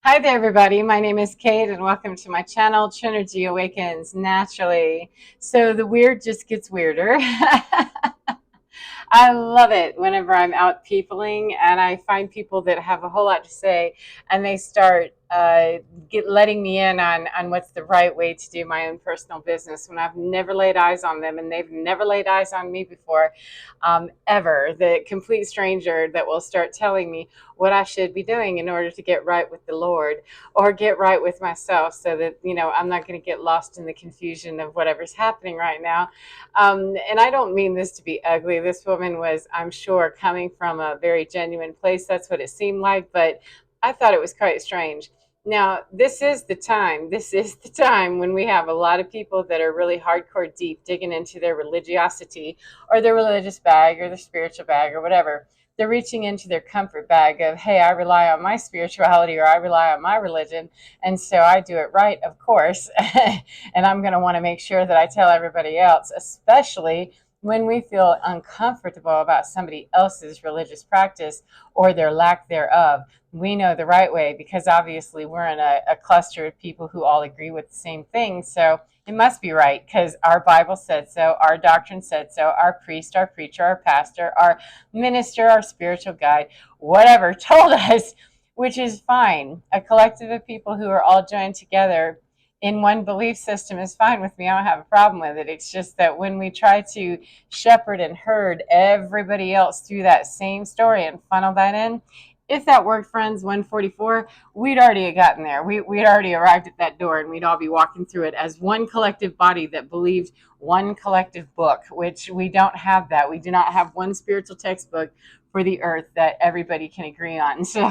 Hi there, everybody. My name is Kate, and welcome to my channel, Trinergy Awakens Naturally. So the weird just gets weirder. I love it whenever I'm out peopling and I find people that have a whole lot to say, and they start letting me in on what's the right way to do my own personal business when I've never laid eyes on them and they've never laid eyes on me before, ever. The complete stranger that will start telling me what I should be doing in order to get right with the Lord or get right with myself so that, I'm not going to get lost in the confusion of whatever's happening right now. And I don't mean this to be ugly. This woman was, I'm sure, coming from a very genuine place. That's what it seemed like. But I thought it was quite strange. Now, this is the time. This is the time when we have a lot of people that are really hardcore deep digging into their religiosity or their religious bag or their spiritual bag or whatever. They're reaching into their comfort bag of, hey, I rely on my spirituality or I rely on my religion. And so I do it right, of course. And I'm going to want to make sure that I tell everybody else, especially when we feel uncomfortable about somebody else's religious practice or their lack thereof. We know the right way because obviously we're in a cluster of people who all agree with the same thing. So it must be right because our Bible said so, our doctrine said so, our priest, our preacher, our pastor, our minister, our spiritual guide, whatever, told us, which is fine. A collective of people who are all joined together in one belief system is fine with me. I don't have a problem with it. It's just that when we try to shepherd and herd everybody else through that same story and funnel that in, if that worked, friends, 144, we'd already have gotten there. We'd already arrived at that door and we'd all be walking through it as one collective body that believed one collective book, which we don't have that. We do not have one spiritual textbook for the earth that everybody can agree on. So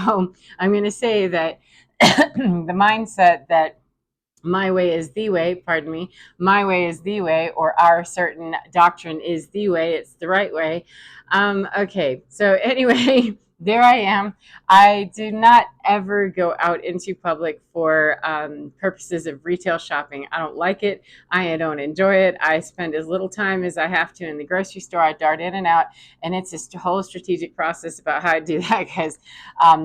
I'm going to say that the mindset that my way is the way, pardon me, my way is the way, or our certain doctrine is the way, it's the right way. Okay, so anyway, there I am. I do not ever go out into public for purposes of retail shopping. I don't like it. I don't enjoy it. I spend as little time as I have to in the grocery store. I dart in and out, and it's a whole strategic process about how I do that because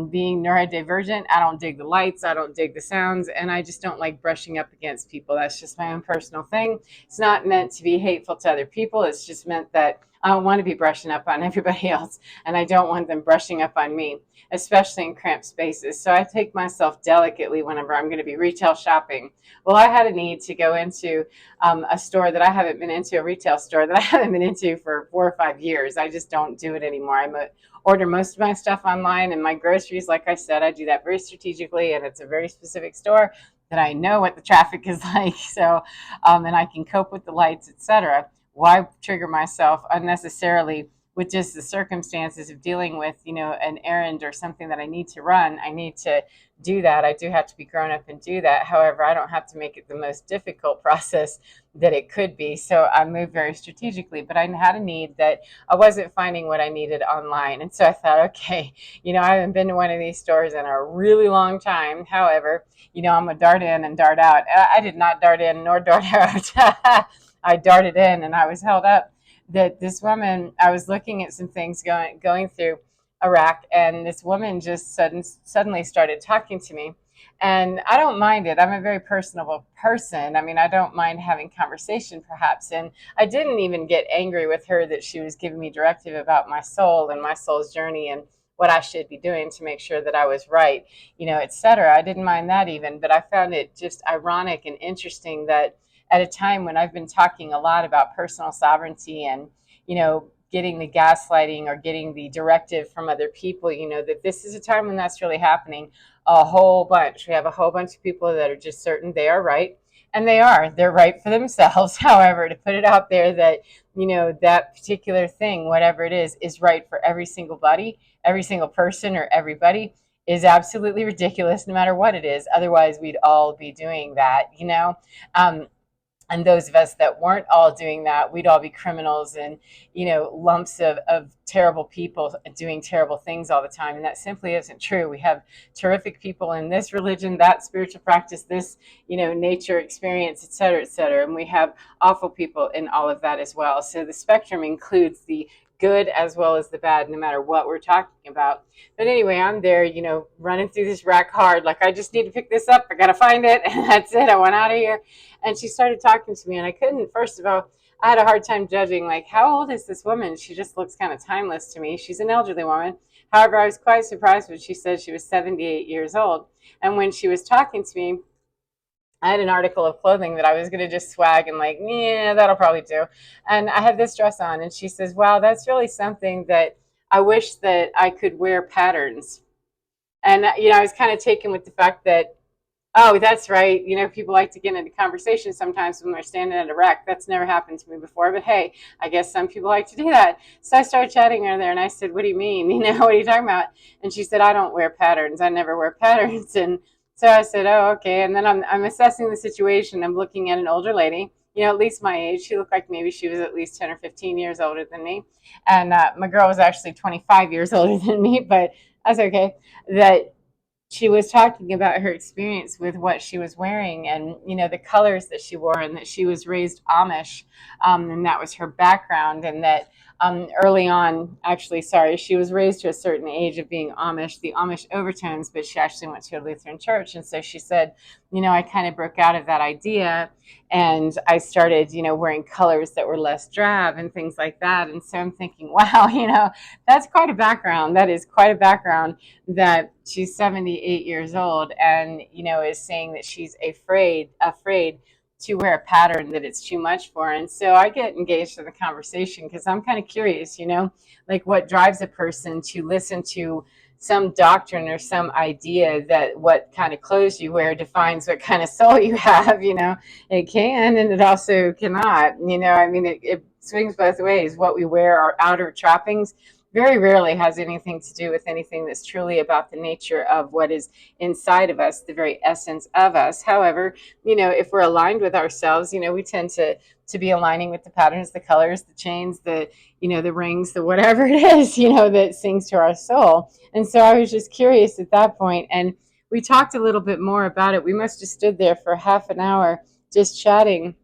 being neurodivergent, I don't dig the lights, I don't dig the sounds, and I just don't like brushing up against people. That's just my own personal thing. It's not meant to be hateful to other people. It's just meant that I don't want to be brushing up on everybody else, and I don't want them brushing up on me, especially in cramped spaces. So I take myself delicately whenever I'm going to be retail shopping. Well, I had a need to go into a store that I haven't been into, a retail store that I haven't been into for 4 or 5 years. I just don't do it anymore. Order most of my stuff online, and my groceries, like I said, I do that very strategically, and it's a very specific store that I know what the traffic is like. So and I can cope with the lights, etc. Why trigger myself unnecessarily with just the circumstances of dealing with, an errand or something that I need to run? I need to do that. I do have to be grown up and do that. However, I don't have to make it the most difficult process that it could be. So I move very strategically, but I had a need that I wasn't finding what I needed online. And so I thought, okay, I haven't been to one of these stores in a really long time. However, I'm going to dart in and dart out. I did not dart in nor dart out. I darted in and I was held up that this woman, I was looking at some things going through Iraq, and this woman just suddenly started talking to me. And I don't mind it. I'm a very personable person. I mean, I don't mind having conversation, perhaps. And I didn't even get angry with her that she was giving me directive about my soul and my soul's journey and what I should be doing to make sure that I was right, etc. I didn't mind that even, but I found it just ironic and interesting that at a time when I've been talking a lot about personal sovereignty and, getting the gaslighting or getting the directive from other people, that this is a time when that's really happening a whole bunch. We have a whole bunch of people that are just certain they are right. And they're right for themselves. However, to put it out there that, that particular thing, whatever it is right for every single body, every single person, or everybody is absolutely ridiculous no matter what it is. Otherwise, we'd all be doing that. Um, and those of us that weren't all doing that, we'd all be criminals and, lumps of terrible people doing terrible things all the time. And that simply isn't true. We have terrific people in this religion, that spiritual practice, this, nature experience, et cetera, et cetera. And we have awful people in all of that as well. So the spectrum includes the good as well as the bad, no matter what we're talking about. But anyway, I'm there, running through this rack hard. Like, I just need to pick this up. I got to find it. And that's it. I want out of here. And she started talking to me, and I couldn't, first of all, I had a hard time judging, like, how old is this woman? She just looks kind of timeless to me. She's an elderly woman. However, I was quite surprised when she said she was 78 years old. And when she was talking to me, I had an article of clothing that I was going to just swag and like, yeah, that'll probably do. And I had this dress on, and she says, wow, that's really something that I wish that I could wear patterns. And, I was kind of taken with the fact that, oh, that's right. People like to get into conversation sometimes when they're standing at a wreck. That's never happened to me before. But hey, I guess some people like to do that. So I started chatting her there, and I said, what do you mean? What are you talking about? And she said, I don't wear patterns. I never wear patterns. And so I said, oh, okay. And then I'm assessing the situation. I'm looking at an older lady, at least my age. She looked like maybe she was at least 10 or 15 years older than me. And my girl was actually 25 years older than me, but that's okay. That she was talking about her experience with what she was wearing, and the colors that she wore, and that she was raised Amish, and that was her background, and that early on, actually, sorry, she was raised to a certain age of being Amish, the Amish overtones, but she actually went to a Lutheran church. And so she said, I kind of broke out of that idea, and I started, wearing colors that were less drab and things like that. And so I'm thinking, wow, that's quite a background. That is quite a background, that she's 78 years old and, is saying that she's afraid to wear a pattern, that it's too much for her. And so I get engaged in the conversation because I'm kind of curious, like what drives a person to listen to some doctrine or some idea that what kind of clothes you wear defines what kind of soul you have. It can, and it also cannot. It swings both ways. What we wear, our outer trappings, very rarely has anything to do with anything that's truly about the nature of what is inside of us, the very essence of us. However, if we're aligned with ourselves, we tend to be aligning with the patterns, the colors, the chains, the rings, the whatever it is, that sings to our soul. And so I was just curious at that point, and we talked a little bit more about it. We must have stood there for half an hour just chatting.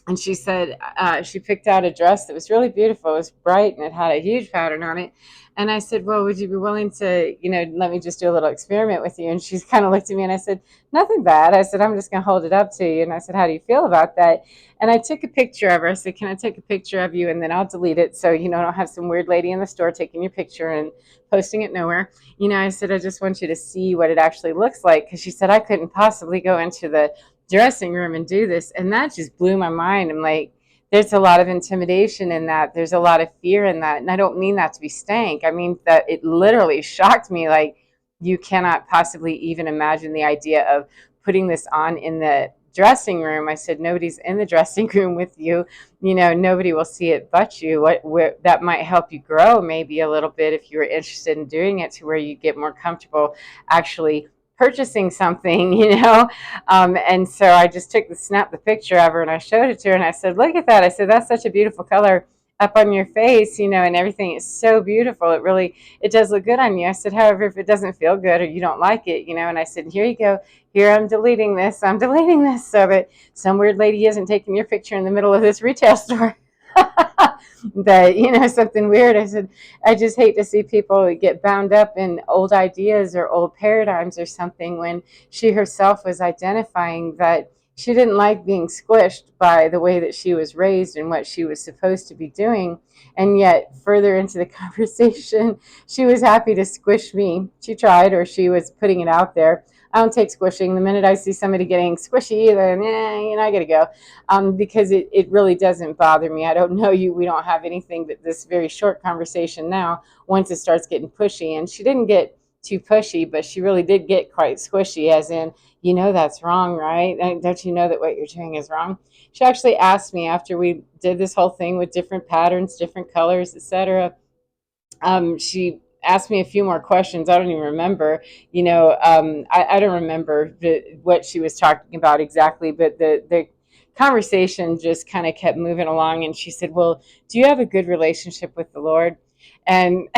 And she said she picked out a dress that was really beautiful. It was bright and it had a huge pattern on it. And I said, well, would you be willing to, let me just do a little experiment with you? And she's kind of looked at me, and I said, nothing bad. I said, I'm just going to hold it up to you. And I said, how do you feel about that? And I took a picture of her. I said, can I take a picture of you? And then I'll delete it. So, I don't have some weird lady in the store taking your picture and posting it nowhere. I said, I just want you to see what it actually looks like. Because she said, I couldn't possibly go into the dressing room and do this. And that just blew my mind. I'm like, there's a lot of intimidation in that. There's a lot of fear in that. And I don't mean that to be stank. I mean that it literally shocked me. Like, you cannot possibly even imagine the idea of putting this on in the dressing room. I said, nobody's in the dressing room with you. Nobody will see it but you. That might help you grow maybe a little bit if you were interested in doing it, to where you get more comfortable actually purchasing something, and so I just snapped the picture of her, and I showed it to her, and I said, look at that. I said, that's such a beautiful color up on your face, and everything is so beautiful. It does look good on you. I said, however, if it doesn't feel good or you don't like it, and I said, here you go. Here, I'm deleting this so that some weird lady isn't taking your picture in the middle of this retail store. That, something weird. I said, I just hate to see people get bound up in old ideas or old paradigms or something, when she herself was identifying that she didn't like being squished by the way that she was raised and what she was supposed to be doing. And yet further into the conversation, she was happy to squish me. She tried, or she was putting it out there. I don't take squishing. The minute I see somebody getting squishy, then I gotta go, because it really doesn't bother me. I don't know you. We don't have anything but this very short conversation now. Once it starts getting pushy, and she didn't get too pushy, but she really did get quite squishy, as in, that's wrong, right? Don't you know that what you're doing is wrong? She actually asked me, after we did this whole thing with different patterns, different colors, etc. She asked me a few more questions. I don't even remember, I don't remember what she was talking about exactly, but the conversation just kind of kept moving along. And she said, well, do you have a good relationship with the Lord? And,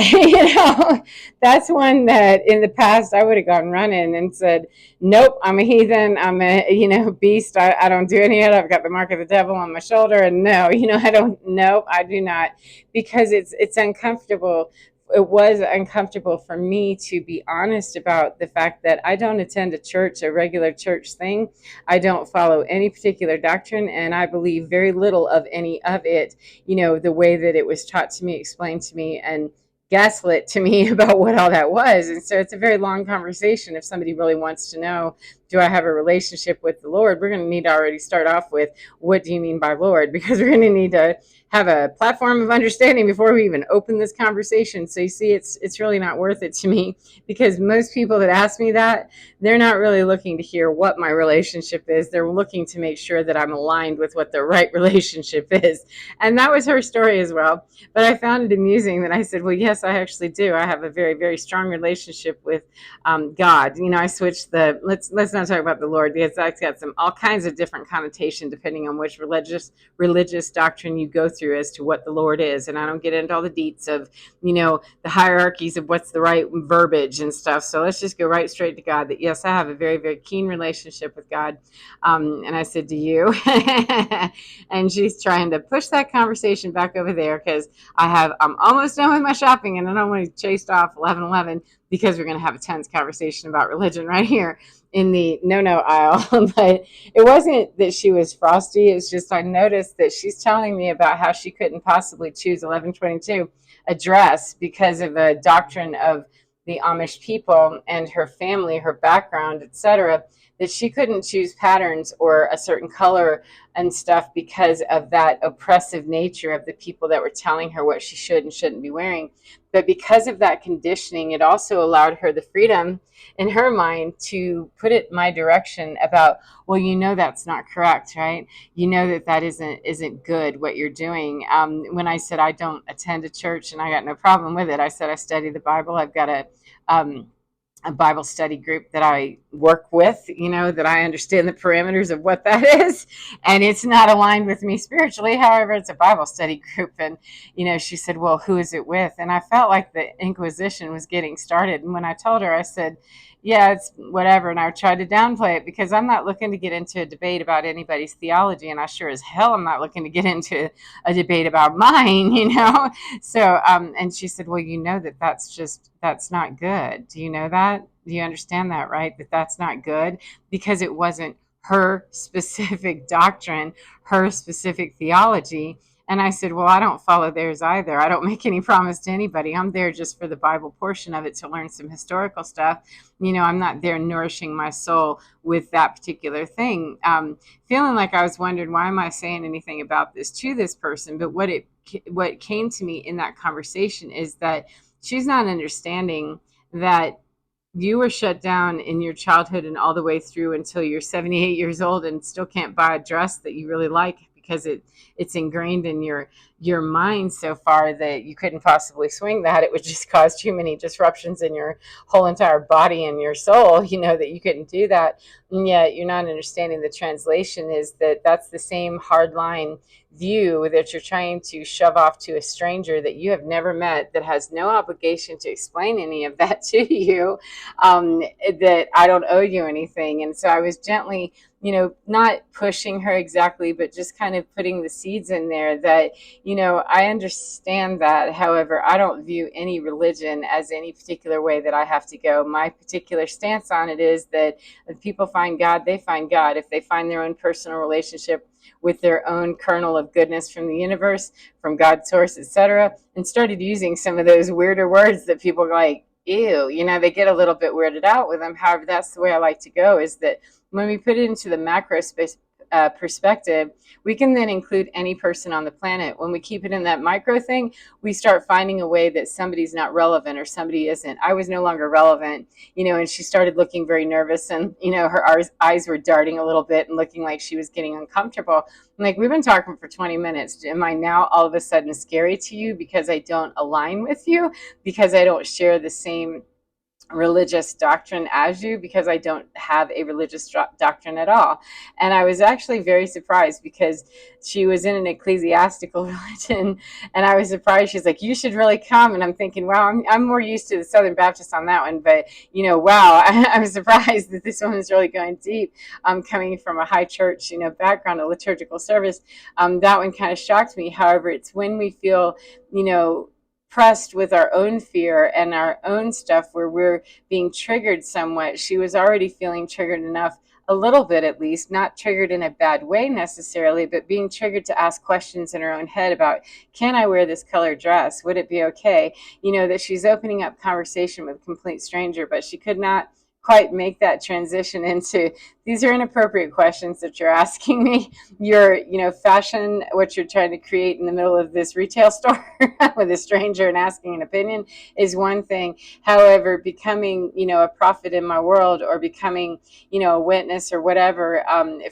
that's one that in the past I would have gone running and said, nope, I'm a heathen. I'm a, beast. I don't do any of it. I've got the mark of the devil on my shoulder. And no, I don't, nope, I do not, because it's uncomfortable. It was uncomfortable for me to be honest about the fact that I don't attend a church, a regular church thing. I don't follow any particular doctrine, and I believe very little of any of it, the way that it was taught to me, explained to me, and gaslit to me about what all that was. And so it's a very long conversation. If somebody really wants to know, do I have a relationship with the Lord? We're going to need to already start off with, what do you mean by Lord? Because we're going to need to have a platform of understanding before we even open this conversation. So you see, it's really not worth it to me, because most people that ask me that, they're not really looking to hear what my relationship is. They're looking to make sure that I'm aligned with what the right relationship is. And that was her story as well. But I found it amusing that I said, well, yes, I actually do. I have a very, very strong relationship with God. I switched let's not talk about the Lord, because that's got all kinds of different connotation depending on which religious doctrine you go through as to what the Lord is. And I don't get into all the deets of, the hierarchies of what's the right verbiage and stuff. So let's just go right straight to God, that yes, I have a very, very keen relationship with God. And I said, do you? And she's trying to push that conversation back over there, because I'm almost done with my shopping and I don't want to chase off 11:11, because we're going to have a tense conversation about religion right here in the no aisle. But it wasn't that she was frosty. It's just I noticed that she's telling me about how she couldn't possibly choose 11:22 a dress because of a doctrine of the Amish people and her family, her background, etc., that she couldn't choose patterns or a certain color and stuff because of that oppressive nature of the people that were telling her what she should and shouldn't be wearing. But because of that conditioning, it also allowed her the freedom in her mind to put it my direction about, well, that's not correct, right? That isn't good what you're doing. When I said I don't attend a church and I got no problem with it, I said I study the Bible. I've got a Bible study group that I work with, that I understand the parameters of what that is. And it's not aligned with me spiritually. However, it's a Bible study group. And, she said, well, who is it with? And I felt like the Inquisition was getting started. And when I told her, I said, yeah, it's whatever. And I tried to downplay it, because I'm not looking to get into a debate about anybody's theology. And I sure as hell am not looking to get into a debate about mine, So, and she said, well, that's not good. Do you know that? Do you understand that, right? That's not good, because it wasn't her specific doctrine, her specific theology. And I said, well, I don't follow theirs either. I don't make any promise to anybody. I'm there just for the Bible portion of it, to learn some historical stuff. I'm not there nourishing my soul with that particular thing. Feeling like I was wondering, why am I saying anything about this to this person? But what came to me in that conversation is that she's not understanding that you were shut down in your childhood and all the way through until you're 78 years old and still can't buy a dress that you really like, because it's ingrained in your mind so far that you couldn't possibly swing that. It would just cause too many disruptions in your whole entire body and your soul, that you couldn't do that. And yet you're not understanding the translation is that's the same hard line view that you're trying to shove off to a stranger that you have never met, that has no obligation to explain any of that to you, that I don't owe you anything. And so I was gently, not pushing her exactly, but just kind of putting the seeds in there that, I understand that. However, I don't view any religion as any particular way that I have to go. My particular stance on it is that if people find God, they find God. If they find their own personal relationship with their own kernel of goodness from the universe, from God's source, etc., and started using some of those weirder words that people are like, ew, they get a little bit weirded out with them. However, that's the way I like to go, is that when we put it into the macro space perspective, we can then include any person on the planet. When we keep it in that micro thing, we start finding a way that somebody's not relevant or somebody isn't. I was no longer relevant, and she started looking very nervous, and, her eyes were darting a little bit and looking like she was getting uncomfortable. I'm like, we've been talking for 20 minutes. Am I now all of a sudden scary to you because I don't align with you, because I don't share the same religious doctrine as you, because I don't have a religious doctrine at all. And I was actually very surprised because she was in an ecclesiastical religion, and I was surprised. She's like, you should really come. And I'm thinking, wow, I'm more used to the Southern Baptist on that one, but wow, I'm surprised that this woman's really going deep, coming from a high church background, a liturgical service. That one kind of shocked me. However, it's when we feel pressed with our own fear and our own stuff where we're being triggered somewhat. She was already feeling triggered enough, a little bit at least, not triggered in a bad way necessarily, but being triggered to ask questions in her own head about, can I wear this color dress? Would it be okay? That she's opening up conversation with a complete stranger, but she could not quite make that transition into, these are inappropriate questions that you're asking me. Your fashion, what you're trying to create in the middle of this retail store with a stranger and asking an opinion is one thing. However, becoming a prophet in my world, or becoming a witness or whatever,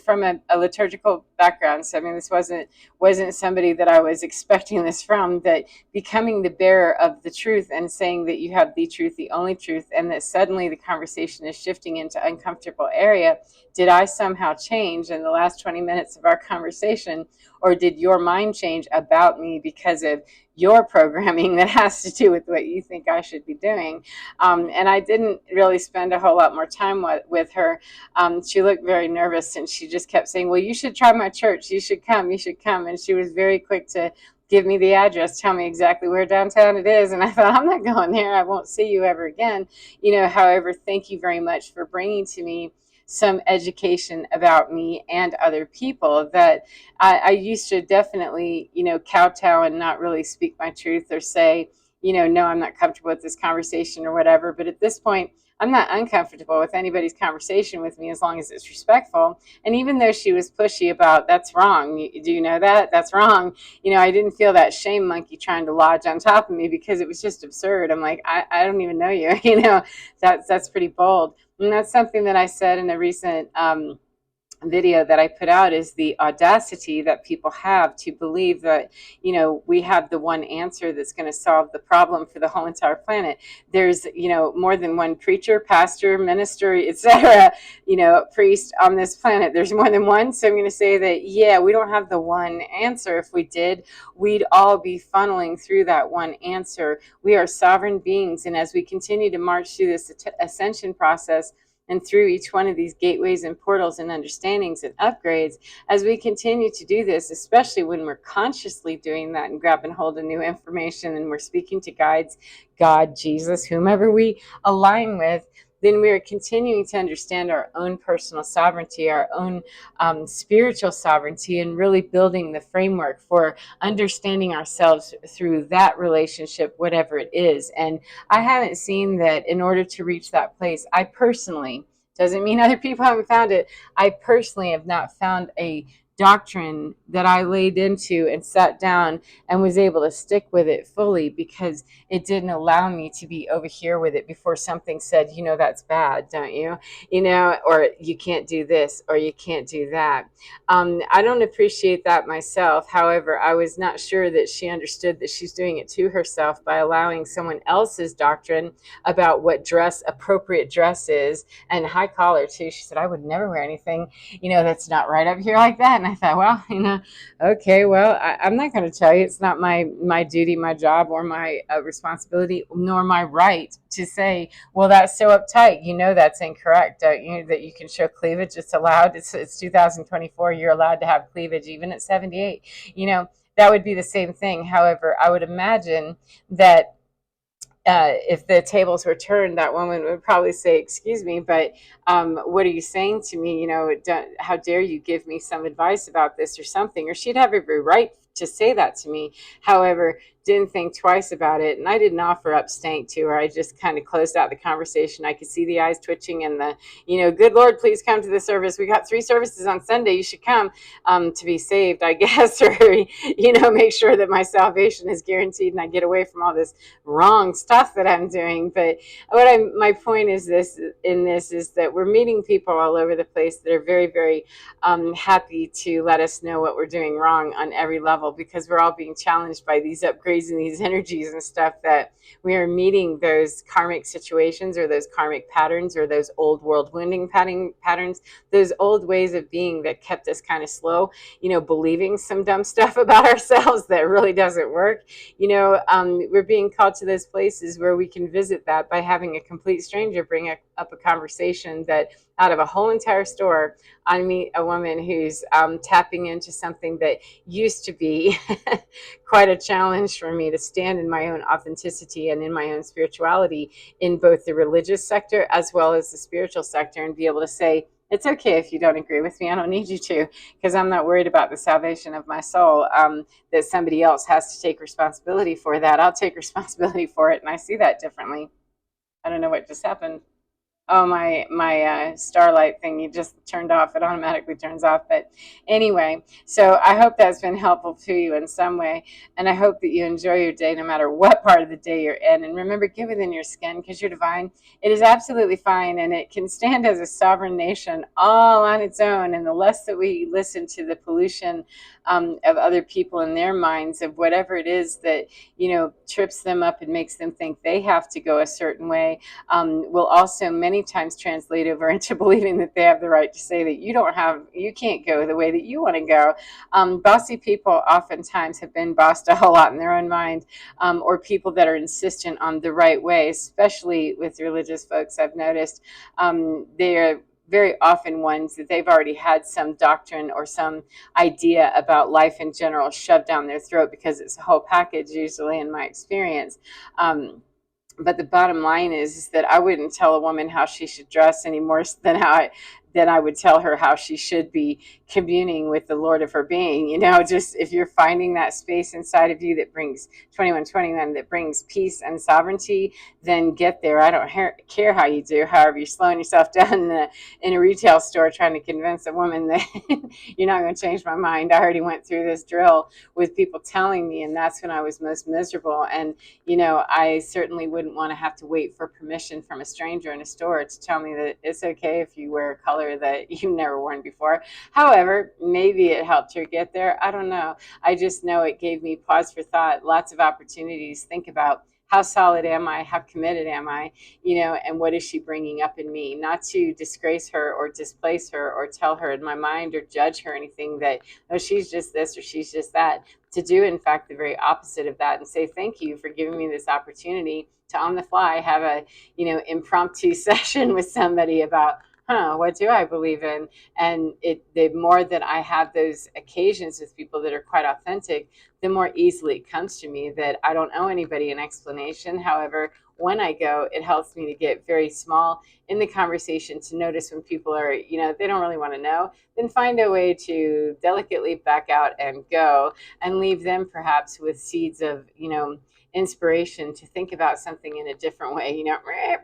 from a liturgical background. So I mean, this wasn't somebody that I was expecting this from, that becoming the bearer of the truth and saying that you have the truth, the only truth, and that suddenly the conversation is shifting into uncomfortable area. Did I somehow change in the last 20 minutes of our conversation, or did your mind change about me because of your programming that has to do with what you think I should be doing? And I didn't really spend a whole lot more time with her. She looked very nervous, and she just kept saying, well, you should try my church. You should come. And she was very quick to give me the address, tell me exactly where downtown it is. And I thought, I'm not going there. I won't see you ever again. However, thank you very much for bringing to me some education about me and other people that I used to definitely, kowtow and not really speak my truth, or say, no, I'm not comfortable with this conversation or whatever. But at this point, I'm not uncomfortable with anybody's conversation with me as long as it's respectful. And even though she was pushy about, that's wrong, do you know that? That's wrong. I didn't feel that shame monkey trying to lodge on top of me, because it was just absurd. I'm like, I don't even know you. That's pretty bold. And that's something that I said in a recent video that I put out, is the audacity that people have to believe that, we have the one answer that's going to solve the problem for the whole entire planet. There's, more than one preacher, pastor, minister, etc., priest on this planet. There's more than one. So I'm going to say that, yeah, we don't have the one answer. If we did, we'd all be funneling through that one answer. We are sovereign beings. And as we continue to march through this ascension process, and through each one of these gateways and portals and understandings and upgrades, as we continue to do this, especially when we're consciously doing that and grabbing hold of new information, and we're speaking to guides, God, Jesus, whomever we align with, then we are continuing to understand our own personal sovereignty, our own spiritual sovereignty, and really building the framework for understanding ourselves through that relationship, whatever it is. And I haven't seen that in order to reach that place, I personally, doesn't mean other people haven't found it, I personally have not found a doctrine that I laid into and sat down and was able to stick with it fully, because it didn't allow me to be over here with it before something said, that's bad, don't you? Or you can't do this, or you can't do that. I don't appreciate that myself. However, I was not sure that she understood that she's doing it to herself by allowing someone else's doctrine about what appropriate dress is, and high collar too. She said, I would never wear anything, that's not right up here like that. And I thought, well, okay, well, I'm not going to tell you. It's not my duty, my job, or my responsibility, nor my right to say, well, that's so uptight. That's incorrect, don't you? That you can show cleavage. It's allowed. It's 2024. You're allowed to have cleavage even at 78. That would be the same thing. However, I would imagine that if the tables were turned, that woman would probably say, excuse me, but what are you saying to me? How dare you give me some advice about this or something? Or she'd have every right to say that to me. However, didn't think twice about it. And I didn't offer up stank to her. I just kind of closed out the conversation. I could see the eyes twitching and the, good Lord, please come to the service. We got 3 services on Sunday. You should come to be saved, I guess, or, make sure that my salvation is guaranteed and I get away from all this wrong stuff that I'm doing. But my point is this is that we're meeting people all over the place that are very, very happy to let us know what we're doing wrong on every level, because we're all being challenged by these upgrades memories and these energies and stuff, that we are meeting those karmic situations or those karmic patterns or those old world wounding patterns, those old ways of being that kept us kind of slow, believing some dumb stuff about ourselves that really doesn't work. We're being called to those places where we can visit that by having a complete stranger bring up a conversation that out of a whole entire store, I meet a woman who's tapping into something that used to be quite a challenge for me to stand in my own authenticity and in my own spirituality in both the religious sector as well as the spiritual sector, and be able to say, it's okay if you don't agree with me. I don't need you to, because I'm not worried about the salvation of my soul. That somebody else has to take responsibility for that. I'll take responsibility for it, and I see that differently. I don't know what just happened. Oh, my Starlight thing, you just turned off. It automatically turns off. But anyway, so I hope that's been helpful to you in some way. And I hope that you enjoy your day no matter what part of the day you're in. And remember, get within your skin because you're divine. It is absolutely fine, and it can stand as a sovereign nation all on its own. And the less that we listen to the pollution of other people in their minds of whatever it is that, trips them up and makes them think they have to go a certain way, will also many times translate over into believing that they have the right to say that you can't go the way that you want to go. Bossy people oftentimes have been bossed a whole lot in their own mind, or people that are insistent on the right way, especially with religious folks. I've noticed they're very often ones that they've already had some doctrine or some idea about life in general shoved down their throat, because it's a whole package usually in my experience. But the bottom line is that I wouldn't tell a woman how she should dress any more than I would tell her how she should be communing with the Lord of her being. Just if you're finding that space inside of you that brings 2121, that brings peace and sovereignty, then get there. I don't care how you do. However, you're slowing yourself down in a retail store trying to convince a woman that you're not going to change my mind. I already went through this drill with people telling me, and that's when I was most miserable. And I certainly wouldn't want to have to wait for permission from a stranger in a store to tell me that it's okay if you wear a color that you've never worn before. However, maybe it helped her get there. I don't know. I just know it gave me pause for thought, lots of opportunities to think about how solid am I? How committed am I? And what is she bringing up in me? Not to disgrace her or displace her or tell her in my mind or judge her anything that, oh, she's just this or she's just that. To do, in fact, the very opposite of that and say, thank you for giving me this opportunity to on the fly have a, impromptu session with somebody about, what do I believe in? And the more that I have those occasions with people that are quite authentic, the more easily it comes to me that I don't owe anybody an explanation. However, when I go, it helps me to get very small in the conversation, to notice when people are, they don't really want to know, then find a way to delicately back out and go, and leave them perhaps with seeds of, inspiration to think about something in a different way.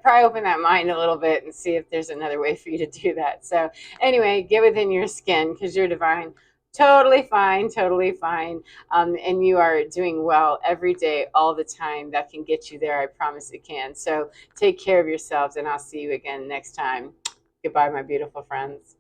Pry open that mind a little bit and see if there's another way for you to do that. So anyway, get within your skin because you're divine. Totally fine, totally fine. And you are doing well every day, all the time. That can get you there. I promise it can. So take care of yourselves, and I'll see you again next time. Goodbye, my beautiful friends.